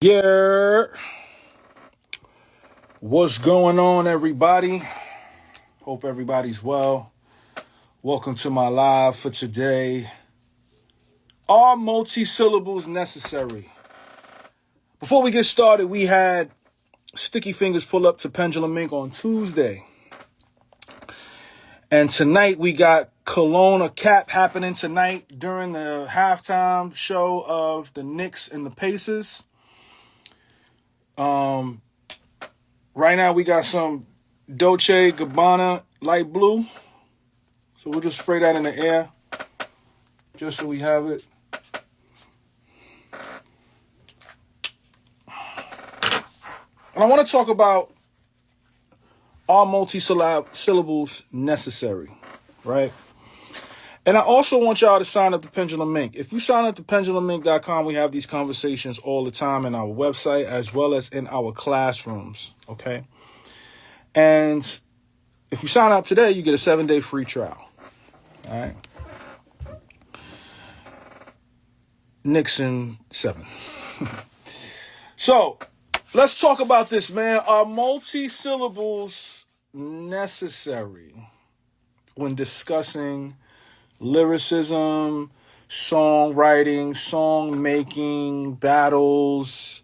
Yeah, what's going on, everybody? Hope everybody's well. Welcome to my live for today. Are multi-syllables necessary? Before we get started, we had Sticky Fingers pull up to Pendulum Ink on Tuesday. And tonight we got Cologne or Cap happening tonight during the halftime show of the Knicks and the Pacers. Right now we got some Dolce Gabbana light blue. So we'll just spray that in the air just so we have it. And I want to talk about, are multi-syllables necessary, right? And I also want y'all to sign up to Pendulum Ink. If you sign up to pendulumink.com, we have these conversations all the time in our website as well as in our classrooms, okay? And if you sign up today, you get a 7-day free trial, all right? Nixon 7. So, let's talk about this, man. Are multi-syllables necessary when discussing lyricism, songwriting, song making, battles,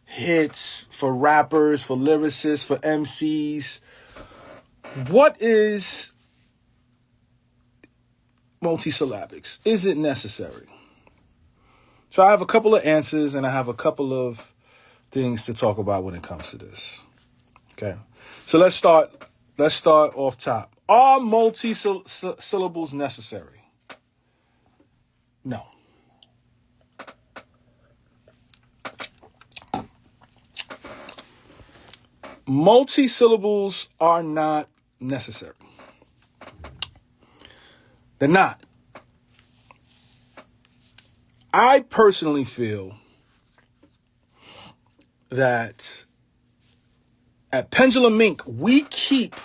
hits for rappers, for lyricists, for MCs? What is multisyllabics? Is it necessary? So I have a couple of answers and I have a couple of things to talk about when it comes to this. Okay. So let's start off top. Are multi-syllables necessary? No. Multi-syllables are not necessary. They're not. I personally feel that at Pendulum Ink, we keep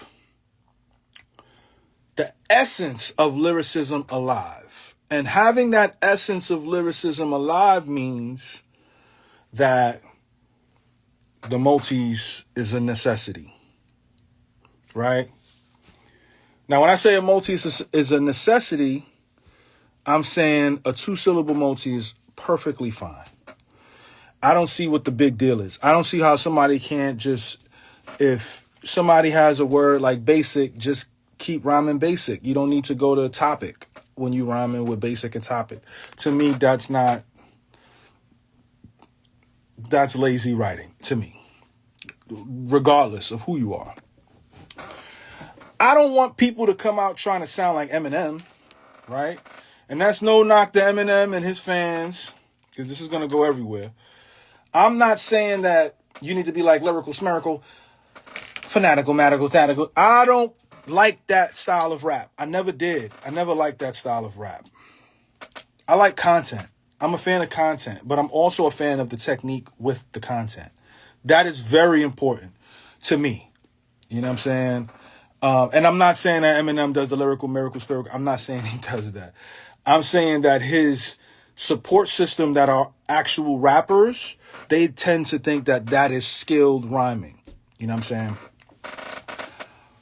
the essence of lyricism alive. And having that essence of lyricism alive means that the multis is a necessity, right? Now, when I say a multi is a necessity, I'm saying a 2-syllable multi is perfectly fine. I don't see what the big deal is. I don't see how somebody can't just, if somebody has a word like basic, just keep rhyming basic. You don't need to go to topic when you rhyming with basic and topic. To me, that's lazy writing to me, regardless of who you are. I don't want people to come out trying to sound like Eminem, right? And that's no knock to Eminem and his fans, because this is going to go everywhere. I'm not saying that you need to be like Lyrical Smerical, fanatical, matical, tactical. I don't like that style of rap. I never did. I never liked that style of rap. I like content. I'm a fan of content, but I'm also a fan of the technique with the content. That is very important to me. You know what I'm saying? And I'm not saying that Eminem does the lyrical miracle spirit. I'm not saying he does that. I'm saying that his support system that are actual rappers, they tend to think that that is skilled rhyming. You know what I'm saying?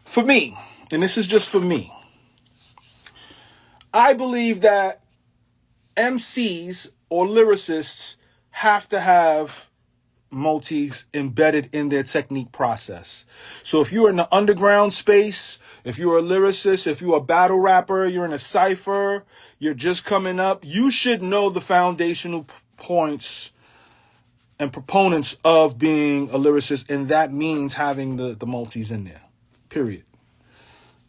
For me, and this is just for me, I believe that MCs or lyricists have to have multis embedded in their technique process. So if you're in the underground space, if you're a lyricist, if you're a battle rapper, you're in a cypher, you're just coming up, you should know the foundational points and proponents of being a lyricist, and that means having the multis in there. Period.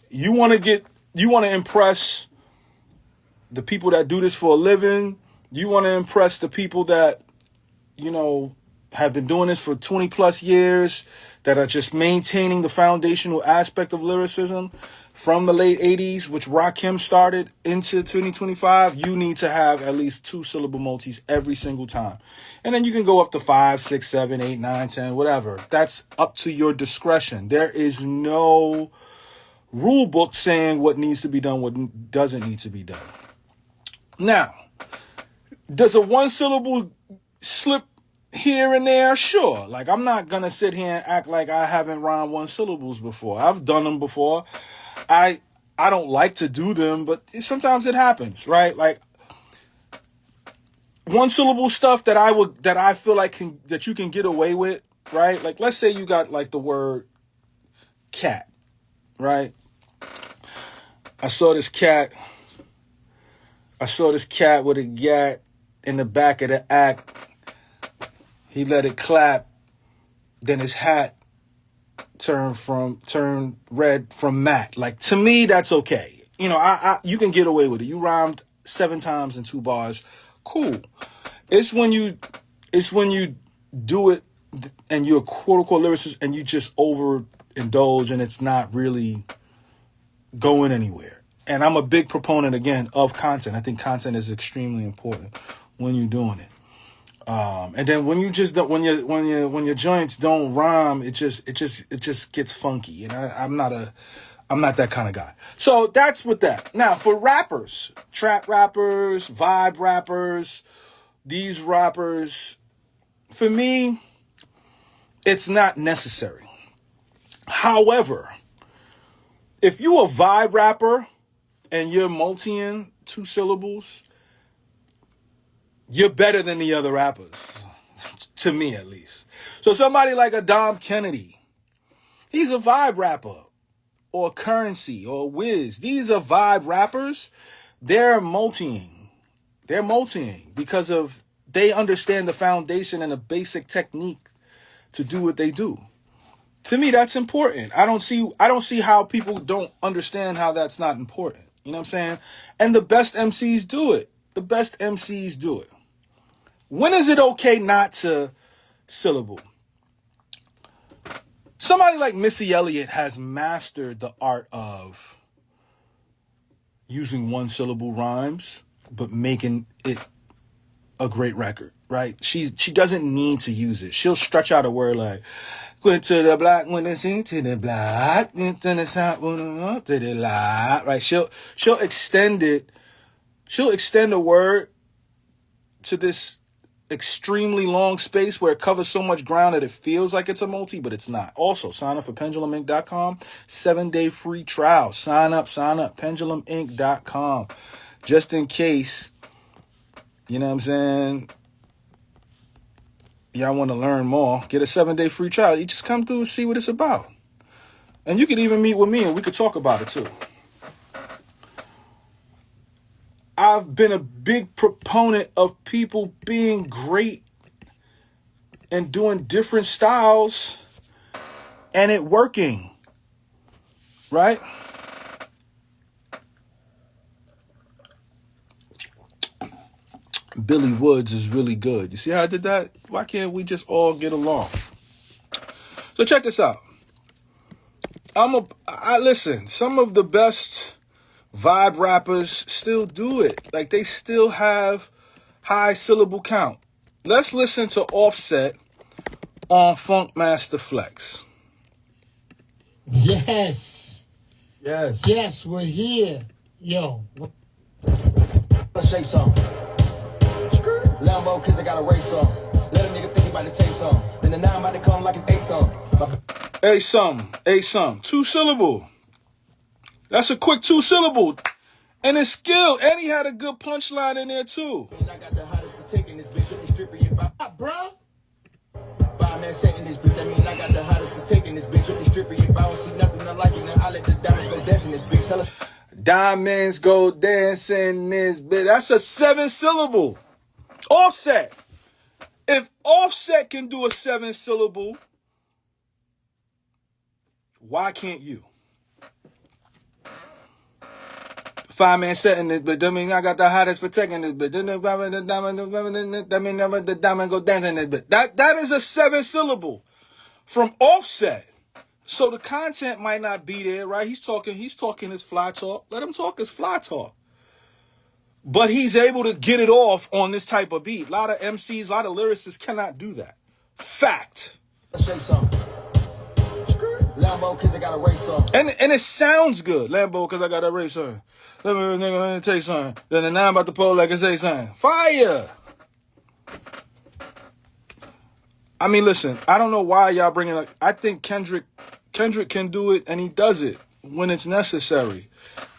You want to impress the people that do this for a living. You want to impress the people that, have been doing this for 20 plus years, that are just maintaining the foundational aspect of lyricism from the late 80s, which Rakim started, into 2025. You need to have at least 2-syllable multis every single time. And then you can go up to 5, 6, 7, 8, 9, 10, whatever. That's up to your discretion. There is no rule book saying what needs to be done, what doesn't need to be done. Now, does a 1-syllable slip here and there, sure. Like, I'm not gonna sit here and act like I haven't rhymed one syllables before. I've done them before. I don't like to do them, but sometimes it happens, right? Like, one syllable stuff that I feel like that you can get away with, right? Like, let's say you got like the word cat, right? I saw this cat with a gat in the back of the act. He let it clap. Then his hat turned red from matte. Like, to me, that's okay. You know, you can get away with it. You rhymed 7 times in 2 bars. Cool. It's when you do it and you're a quote unquote lyricist and you just overindulge and it's not really going anywhere. And I'm a big proponent, again, of content. I think content is extremely important when you're doing it. And then when you just don't, when your joints don't rhyme, it just gets funky. And I'm not that kind of guy. So that's with that. Now for rappers, trap rappers, vibe rappers, these rappers, for me, it's not necessary. However, if you a vibe rapper and you're multi-ing 2 syllables, you're better than the other rappers, to me at least. So somebody like a Dom Kennedy, he's a vibe rapper, or Currency, or Wiz. These are vibe rappers. They're multi-ing. Because of they understand the foundation and the basic technique to do what they do. To me, that's important. I don't see how people don't understand how that's not important. You know what I'm saying? And the best MCs do it. When is it okay not to syllable? Somebody like Missy Elliott has mastered the art of using 1 syllable rhymes, but making it a great record, right? She doesn't need to use it. She'll stretch out a word like, went to the block, when they sing to the block, went to the top, to the lot, right? She'll extend it. She'll extend a word to this extremely long space where it covers so much ground that it feels like it's a multi, but it's not. Also, sign up for pendulumink.com, 7-day free trial. Sign up, pendulumink.com. Just in case, you know what I'm saying, y'all want to learn more, get a 7-day free trial. You just come through and see what it's about. And you could even meet with me and we could talk about it too. I've been a big proponent of people being great and doing different styles and it working, right? Billy Woods is really good. You see how I did that? Why can't we just all get along? So check this out. Listen, some of the best vibe rappers still do it. Like, they still have high syllable count. Let's listen to Offset on Funk Master Flex. Yes, we're here. Yo, let's shake some Lambo, cause I got a race on. Let a nigga think about the taste on. Then the 9 about to come like it's 8 some. A some. 2 syllable. That's a quick 2 syllable. And it's skilled. And he had a good punchline in there too. I got the hottest for taking this bitch with the stripper, you bro. 5-man setting this bitch. That mean I got the hottest for taking this bitch with the stripper, you I don't see nothing I like it. Now I let the diamonds go dancing this bitch. Diamonds go dancing this bitch. That's a 7 syllable. Offset. If Offset can do a 7 syllable, why can't you? 5-man setting this, but that mean I got the hottest protecting this, but then the diamond go dancing this, but that is a 7 syllable from Offset. So the content might not be there, right? He's talking his fly talk. Let him talk his fly talk. But he's able to get it off on this type of beat. A lot of MCs, a lot of lyricists cannot do that. Fact. Let's shake some Lambo, cause I got a race on. And it sounds good. Lambo, cause I got a race on. Let me tell you something. Then the 9 about to pull like I say something. Fire. I mean, listen, I don't know why y'all bringing up. I think Kendrick can do it, and he does it when it's necessary.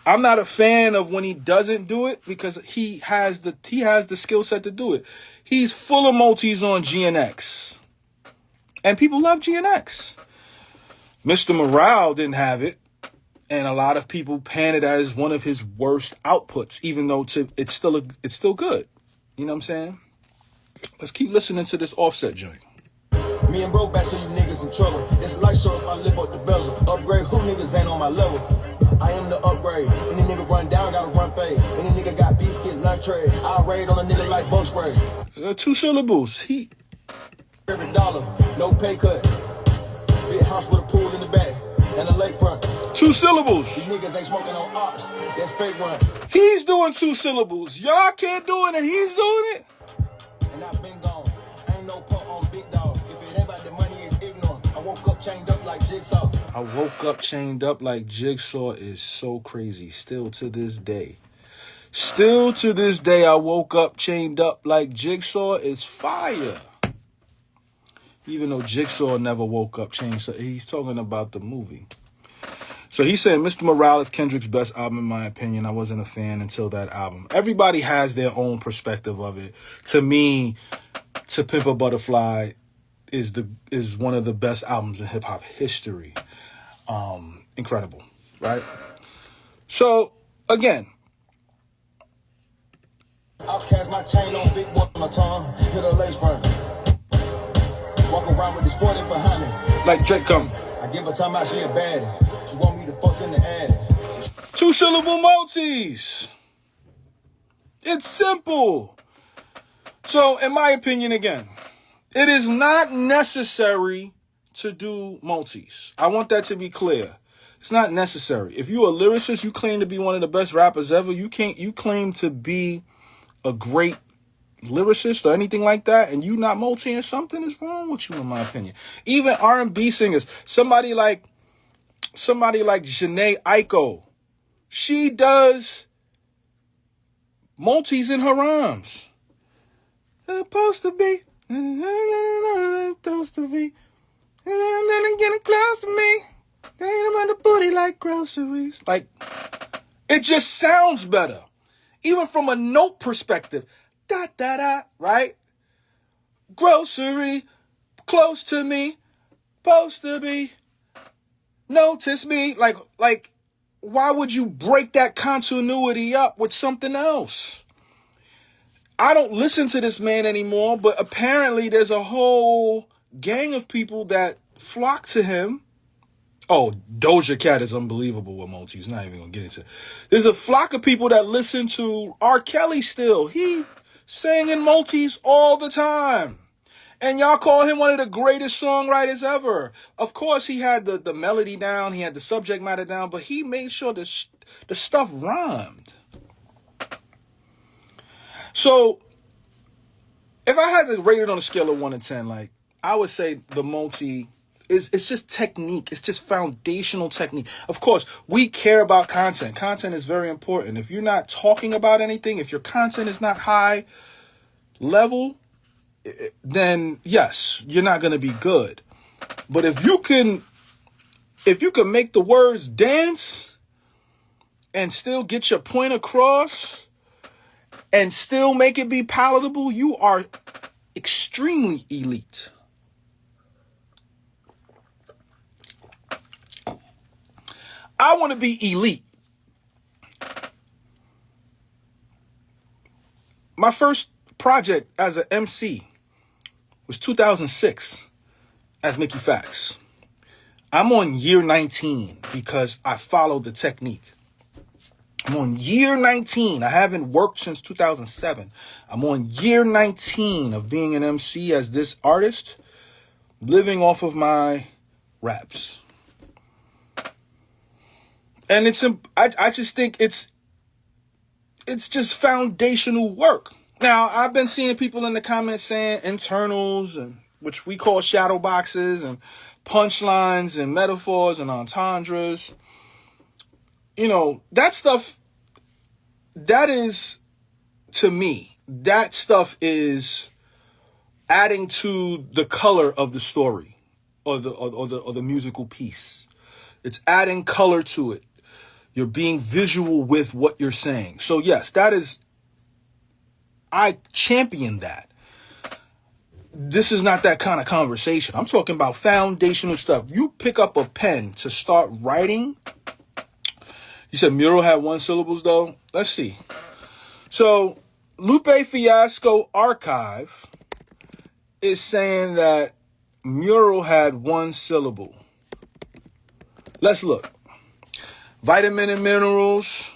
I'm not a fan of when he doesn't do it because he has the skill set to do it. He's full of multis on GNX, and people love GNX. Mr. Morale didn't have it, and a lot of people pan it as one of his worst outputs, even though it's still good. You know what I'm saying? Let's keep listening to this Offset joint. Me and bro back, so you niggas in trouble. It's like so if I lift up the bezel. Upgrade, who niggas ain't on my level? I am the upgrade. Any nigga run down, gotta run fade. Any nigga got beef, get lunch trade. I'll raid on a nigga like bug spray. 2 syllables. Every dollar, no pay cut. Big house with a pool in the back and a lakefront. 2 syllables. These niggas ain't smoking on ox. That's fake run. He's doing 2 syllables. Y'all can't do it, and he's doing it. And I've been gone. Ain't no put on big dog. If it ain't about the money, it's ignorant. I woke up chained up like Jigsaw. I woke up chained up like Jigsaw is so crazy. Still to this day, I woke up chained up like Jigsaw is fire. Even though Jigsaw never woke up chained, so he's talking about the movie. So he said Mr. Morale is Kendrick's best album in my opinion. I wasn't a fan until that album. Everybody has their own perspective of it. To me, To Pimp a Butterfly is one of the best albums in hip hop history. Incredible, right? So again, I'll cast my chain on big boy on my tongue. Hit a lace front. Walk around with the sporting behind me. like Drake come. I give her time out, she a baddie. She want me to fuss in the ad. 2 syllable multis. It's simple. So, in my opinion, again, it is not necessary to do multis. I want that to be clear. It's not necessary. If you're a lyricist, you claim to be one of the best rappers ever. You claim to be a great lyricist or anything like that, and you not multiing, something is wrong with you, in my opinion. Even R&B singers, somebody like Jhené Aiko, she does multis in her rhymes. Supposed to be, supposed to be, and then getting close to me. They ain't about the booty like groceries. Like, it just sounds better, even from a note perspective. Da da da, right? Grocery, close to me, supposed to be. Notice me, like, why would you break that continuity up with something else? I don't listen to this man anymore, but apparently there's a whole gang of people that flock to him. Oh, Doja Cat is unbelievable with multis. Not even gonna get into it. There's a flock of people that listen to R. Kelly still. He sang in multis all the time. And y'all call him one of the greatest songwriters ever. Of course, he had the melody down, he had the subject matter down, but he made sure the stuff rhymed. So, if I had to rate it on a scale of 1 to 10, like, I would say the multi it's just technique. It's just foundational technique. Of course, we care about content. Content is very important. If you're not talking about anything, if your content is not high level, then yes, you're not going to be good. But if you can make the words dance and still get your point across and still make it be palatable, you are extremely elite. I want to be elite. My first project as an MC was 2006 as Mickey Fax. I'm on year 19 because I followed the technique. I'm on year 19. I haven't worked since 2007. I'm on year 19 of being an MC as this artist, living off of my raps. And I just think it's just foundational work. Now, I've been seeing people in the comments saying internals, and which we call shadow boxes, and punchlines and metaphors and entendres. You know, that stuff, that is, to me, that stuff is adding to the color of the story or the musical piece. It's adding color to it. You're being visual with what you're saying. So yes, I champion that. This is not that kind of conversation. I'm talking about foundational stuff. You pick up a pen to start writing. You said Mural had 1 syllables though? Let's see. So Lupe Fiasco Archive is saying that Mural had 1 syllable. Let's look. Vitamin and minerals.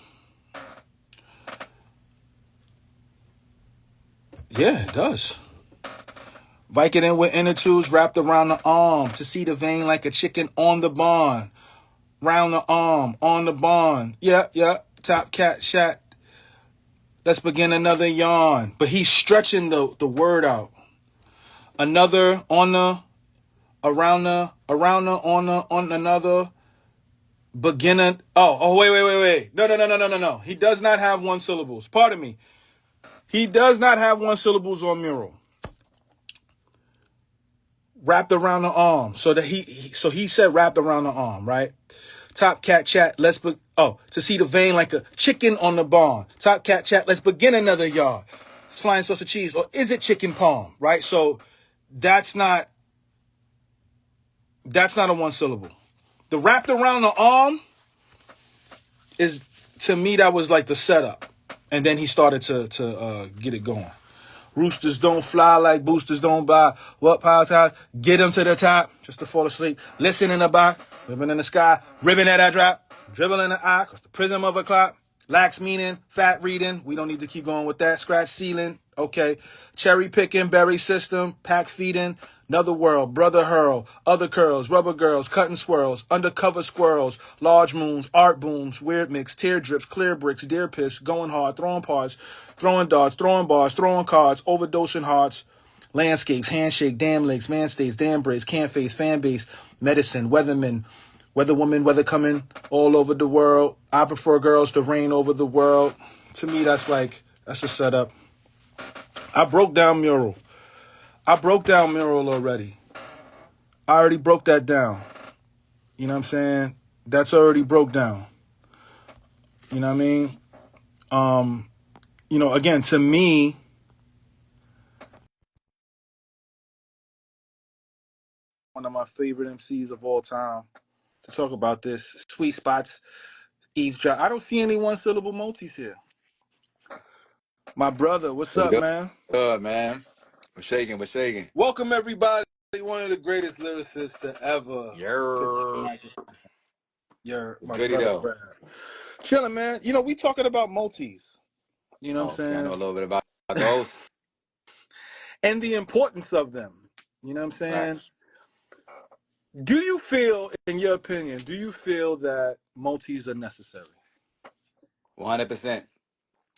Yeah, it does. Vicodin with inner tubes wrapped around the arm to see the vein like a chicken on the bond. Round the arm, on the bond. Yeah. Top cat shat. Let's begin another yarn. But he's stretching the word out. Another, on the, around the, on another. Beginner. Oh, wait. No. He does not have 1 syllables. Pardon me. He does not have 1 syllables on Mural. Wrapped around the arm. So he said wrapped around the arm, right? Top cat chat, to see the vein like a chicken on the bone. Top cat chat, let's begin another yard. It's flying sauce of cheese. Or is it chicken palm, right? So that's not a 1 syllable. The wrapped around the arm is, to me, that was like the setup. And then he started to get it going. Roosters don't fly like boosters don't buy. What powers house? Get them to the top just to fall asleep. Listen in the back, ribbon in the sky, ribbon at that drop, dribble in the eye, cause the prism of a clock. Lax meaning, fat reading. We don't need to keep going with that. Scratch ceiling. Okay. Cherry picking, berry system, pack feeding. Another world, brother hurl, other curls, rubber girls, cutting swirls, undercover squirrels, large moons, art booms, weird mix, tear drips, clear bricks, deer piss, going hard, throwing parts, throwing darts, throwing bars, throwing cards, overdosing hearts, landscapes, handshake, damn legs, man stays, damn braids, can face, fan base, medicine, weathermen, weather woman, weather coming all over the world. I prefer girls to reign over the world. To me, that's a setup. I broke down Mural already. I already broke that down. You know what I'm saying? That's already broke down. You know what I mean? Again, to me, one of my favorite MCs of all time to talk about this. Sweet spots, eavesdrop. I don't see any 1 syllable multis here. My brother, what's up, man? Good, man. We're shaking. Welcome, everybody. One of the greatest lyricists to ever put the Yer. microphone. It's My goody brother, though. Brad. Chilling, man. We talking about multis. You know what I'm Okay, I know a saying? little bit about those. And the importance of them. You know what I'm saying? Facts. Do you feel, in your opinion, that multis are necessary? 100%.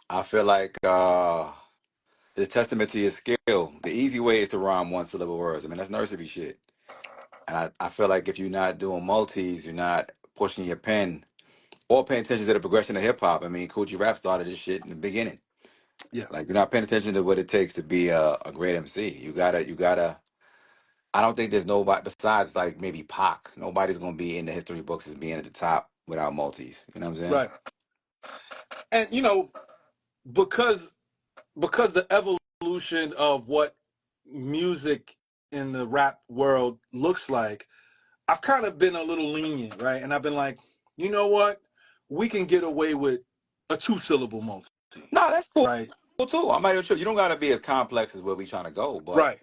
I feel like it's a testament to your skill. The easy way is to rhyme 1 syllable words. I mean, that's nursery shit. And I feel like if you're not doing multis, you're not pushing your pen or paying attention to the progression of hip hop. I mean, Coogee Rap started this shit in the beginning. Yeah. Like, you're not paying attention to what it takes to be a great MC. You gotta. I don't think there's nobody besides like maybe Pac. Nobody's gonna be in the history books as being at the top without multis. You know what I'm saying? Right. And because the evolution of what music in the rap world looks like, I've kind of been a little lenient, right? And I've been like, you know what? We can get away with a 2 syllable multi, No, that's cool right? too. I'm not even sure. You don't gotta be as complex as where we trying to go, but Right.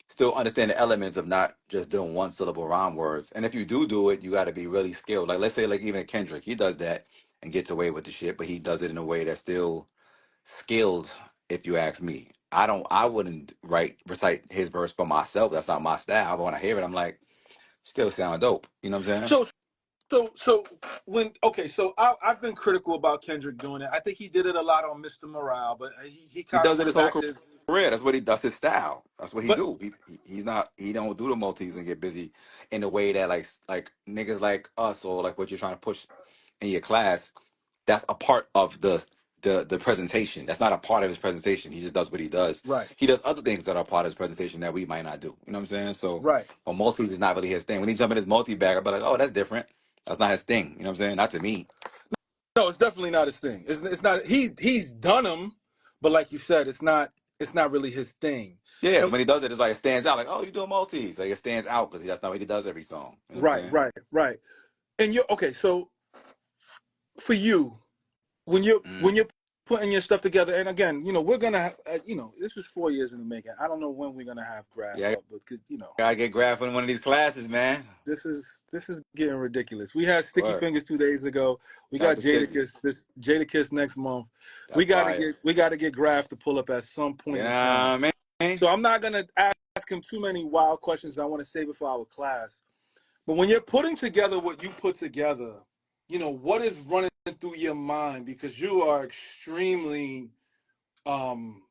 still understand the elements of not just doing 1 syllable rhyme words. And if you do it, you gotta be really skilled. Like let's say like even Kendrick, he does that and gets away with the shit, but he does it in a way that's still skilled, if you ask me. I wouldn't recite his verse for myself. That's not my style. But when I hear it, I'm like, still sound dope. You know what I'm saying? So I've been critical about Kendrick doing it. I think he did it a lot on Mr. Morale, but he He kind of does it went his whole back to his. career. That's his style. That's what he But do. He's not he don't do the multis and get busy in the way that like niggas like us or like what you're trying to push in your class. That's a part of the presentation. That's not a part of his presentation. He just does what he does. Right. He does other things that are part of his presentation that we might not do. You know what I'm saying? So, Right. but multis is not really his thing. When he jump in his multi bag, I'll be like, oh, that's different. That's not his thing. You know what I'm saying? Not to me. No, it's definitely not his thing. It's not. He's done them, but like you said, it's not. It's not really his thing. Yeah, so And when he does it, it's like it stands out. Like, oh, you doing multis? Like it stands out because that's not what he does every song. You know what I'm right, saying? right, right. And you're okay. So for you, when you're putting your stuff together, and again, we're gonna, this was 4 years in the making. I don't know when we're gonna have Graph Yeah, up, but gotta get Graph in one of these classes, man. this is getting ridiculous. We had Sticky Word. Fingers 2 days ago. We Shout out got to Sticky. Jadakiss next month. We That's gotta fire. get Graph to pull up at some You point know in what time. I mean? So I'm not gonna ask him too many wild questions. I want to save it for our class. But when you're putting together what you put together, what is running through your mind, because you are um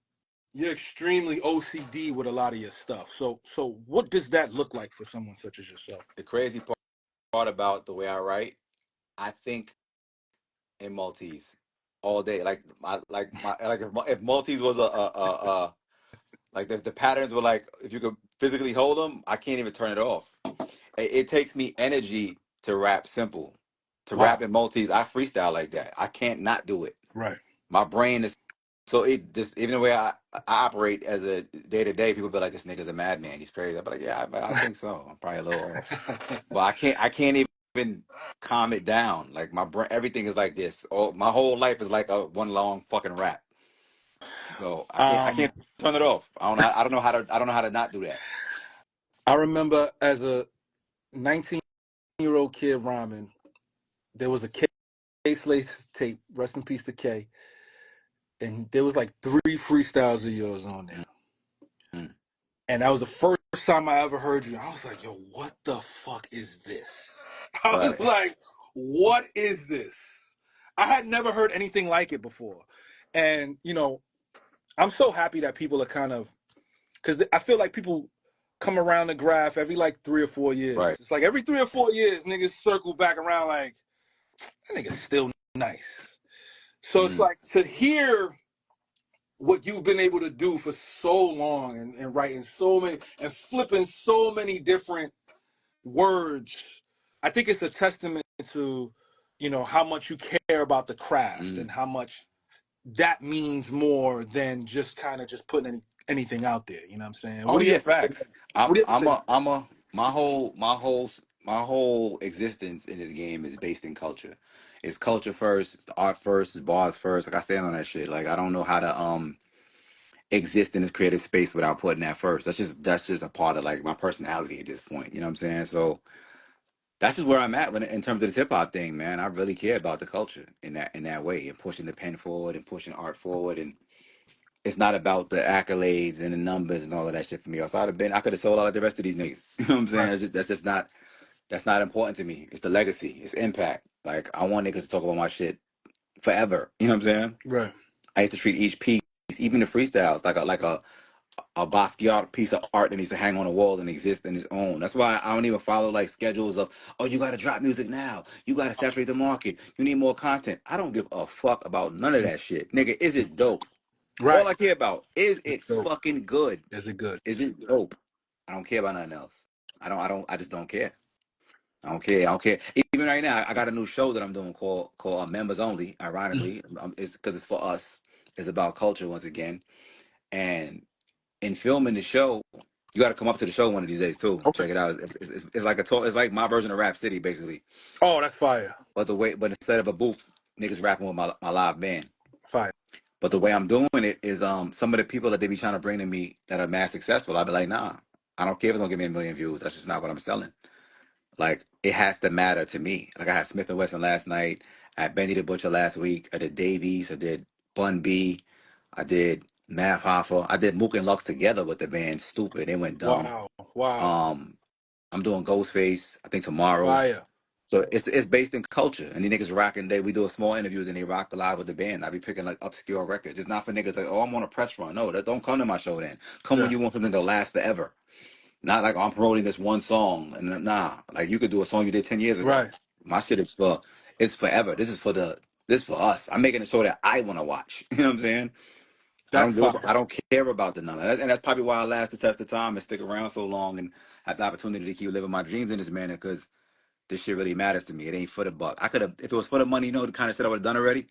extremely OCD with a lot of your stuff. So what does that look like for someone such as yourself? The crazy part about the way I write, I think in multis all day. Like if multis was a like if the patterns were like if you could physically hold them, I can't even turn it off. It takes me energy to rap simple. To rap Wow. in multis, I freestyle like that. I can't not do it. Right. My brain is so it just even the way I operate as a day to day, people be like, "This nigga's a madman. He's crazy." I'm like, "Yeah, I think so. I'm probably a little off." But I can't even calm it down. Like my brain, everything is like this. Oh, my whole life is like a one long fucking rap. So I um can't turn it off. I don't know how to not do that. I remember as a 19-year-old kid rhyming, there was a K Slace tape, rest in peace to K, and there was like 3 freestyles of yours on there. Mm-hmm. And that was the first time I ever heard you. I was like, yo, what the fuck is this? I was Right, like, what is this? I had never heard anything like it before. And, I'm so happy that people are kind of, because I feel like people come around the Graph every like 3 or 4 years. right. It's like every 3 or 4 years, niggas circle back around like, that nigga's still nice. So it's Mm, like to hear what you've been able to do for so long, and writing so many and flipping so many different words. I think it's a testament to, how much you care about the craft, mm. and how much that means more than just kind of just putting anything out there. You know what I'm saying? Oh yeah, facts. What I'm do you have to I'm say? a I'm a my whole existence in this game is based in culture. It's culture first, it's the art first, it's bars first. Like I stand on that shit. Like I don't know how to exist in this creative space without putting that first. That's just a part of like my personality at this point. You know what I'm saying? So that's just where I'm at in terms of this hip hop thing, man. I really care about the culture in that way and pushing the pen forward and pushing art forward, and it's not about the accolades and the numbers and all of that shit for me. Else I could have sold out like the rest of these niggas. You know what I'm saying? Right, That's not important to me. It's the legacy. It's impact. Like I want niggas to talk about my shit forever. You know what I'm saying? right, I used to treat each piece, even the freestyles, like a Basquiat piece of art that needs to hang on a wall and exist in its own. That's why I don't even follow like schedules of, oh, you got to drop music now. You got to saturate the market. You need more content. I don't give a fuck about none of that shit. Nigga, is it dope? All right. I care about is it So, fucking good? is it good? Is it dope? I don't care about nothing else. I just don't care. I don't care. I don't care. Even right now, I got a new show that I'm doing called Members Only. Ironically, it's because it's for us. It's about culture once again. And in filming the show, you got to come up to the show one of these days too. Okay. Check it out. It's like a talk. It's like my version of Rap City, basically. Oh, that's fire. But instead of a booth, niggas rapping with my live band. Fire. But the way I'm doing it is some of the people that they be trying to bring to me that are mad successful, I'll be like, nah, I don't care if it's gonna give me 1 million views. That's just not what I'm selling. Like it has to matter to me. Like I had Smith and Wesson last night, I had Benny the Butcher last week, I did Davies, I did Bun B, I did Math Hoffa, I did Mook and Lux together with the band Stupid. They went dumb. Wow. Wow. Um I'm doing Ghostface, I think tomorrow. Fire. So it's based in culture, and the niggas rocking. We do a small interview, then they rock the live with the band. I be picking like obscure records. It's not for niggas like, oh, I'm on a press run. No, don't come to my show then. Come when Yeah. you want something to last forever. Not like, oh, I'm promoting this one song, and nah, like you could do a song you did 10 years ago. Right. My shit is for it's forever. This is for the This for us. I'm making a show that I want to watch. You know what I'm saying? That's fire. I don't care about the number, and that's probably why I last the test of time and stick around so long and have the opportunity to keep living my dreams in this manner. Because this shit really matters to me. It ain't for the buck. I could have, if it was for the money, you know, the kind of shit I would have done already.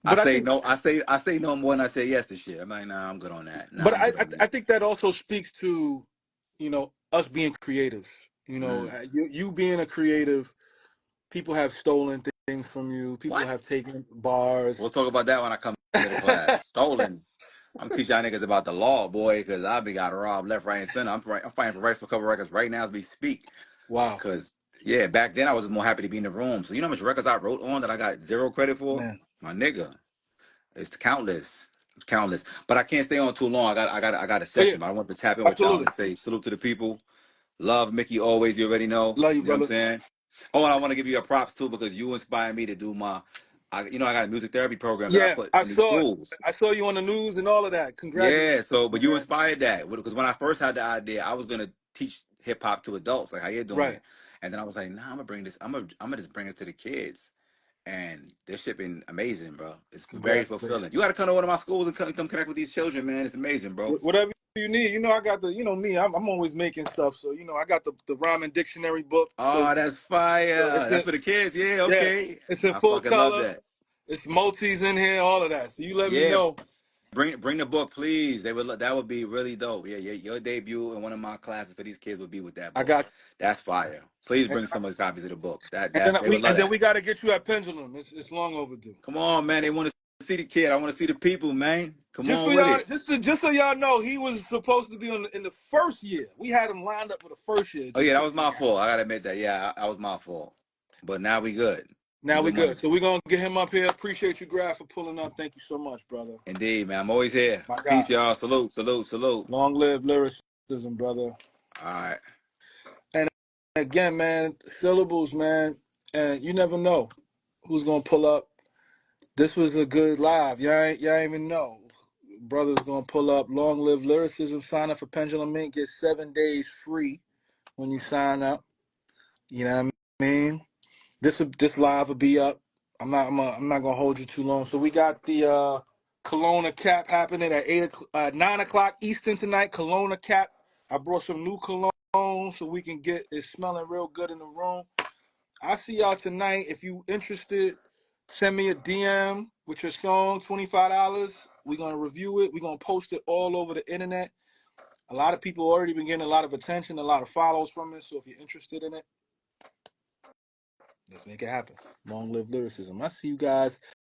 I But I say think, no. I say no more than I say yes to shit. I'm like, nah, I'm good on that. but Nah, I'm good on I that. think that also speaks to, us being creative. Mm. You being a creative, people have stolen things from you. People What? have taken bars. We'll talk about that when I come to the class. Stolen. I'm teaching y'all niggas about the law, boy, because I be got robbed left, right, and center. I'm fighting for rights for cover records right now as we speak. Wow, Because, yeah, back then I was more happy to be in the room. So you know how much records I wrote on that I got zero credit for? man. My nigga. It's countless. It's countless. But I can't stay on too long. I got a Oh yeah, session, but I want to tap in with y'all absolutely. and say salute to the people. Love Mickey always, you already know. Love you, You know what I'm brother. saying? Oh, and I want to give you a props too because you inspired me to do I got a music therapy program that I Yeah, put I in these saw it. schools. I saw you on the news and all of that. Yeah, Congratulations, so but you man. inspired that because when I first had the idea, I was gonna teach hip hop to adults, like how you're doing Right. it, and then I was like, nah, I'm gonna bring this. I'm gonna just bring it to the kids, and this shit been amazing, bro. It's very fulfilling. Congratulations. You got to come to one of my schools and come connect with these children, man. It's amazing, bro. Whatever you need. I got the, me, I'm always making stuff. So, I got the rhyming dictionary book. So, Oh, that's it's fire. That's in, for the kids. Yeah, yeah, okay. it's in I full fucking love color. that. It's multis in here, all of that. So you let me Yeah, know. bring the book, please. That would be really dope. Yeah, your debut in one of my classes for these kids would be with that I book. got That's fire. Please you. bring some of the copies of the book. And That then they would love we that. got to get you at Pendulum. It's long overdue. Come on, man. They want to see the kid. I want to see the people, man. Come Just on for with y'all, it. just so y'all know, he was supposed to be in the first year. We had him lined up for the first year. It Oh just yeah, that couldn't was my happen. fault. I gotta admit that. Yeah, that was my fault. But now we good. We Now we good money. good. So we're gonna get him up here. Appreciate you, Graf, for pulling up. Thank you so much, brother. Indeed, man. I'm always here. My Peace, God. y'all. Salute, salute, salute. Long live lyricism, brother. All right. And again, man, syllables, man. And you never know who's gonna pull up. This was a good live. Y'all ain't even know. Brother's gonna pull up. Long live lyricism. Sign up for Pendulum Mint. Get 7 days free when you sign up. You know what I mean? This live will be up. I'm not gonna hold you too long. So we got the Kelowna Cap happening at 9 o'clock Eastern tonight. Kelowna Cap. I brought some new cologne so we can get it smelling real good in the room. I'll see y'all tonight. If you interested, send me a DM with your song, $25. We're gonna review it. We're gonna post it all over the internet. A lot of people already been getting a lot of attention, a lot of follows from it. So if you're interested in it, let's make it happen. Long live lyricism. I see you guys.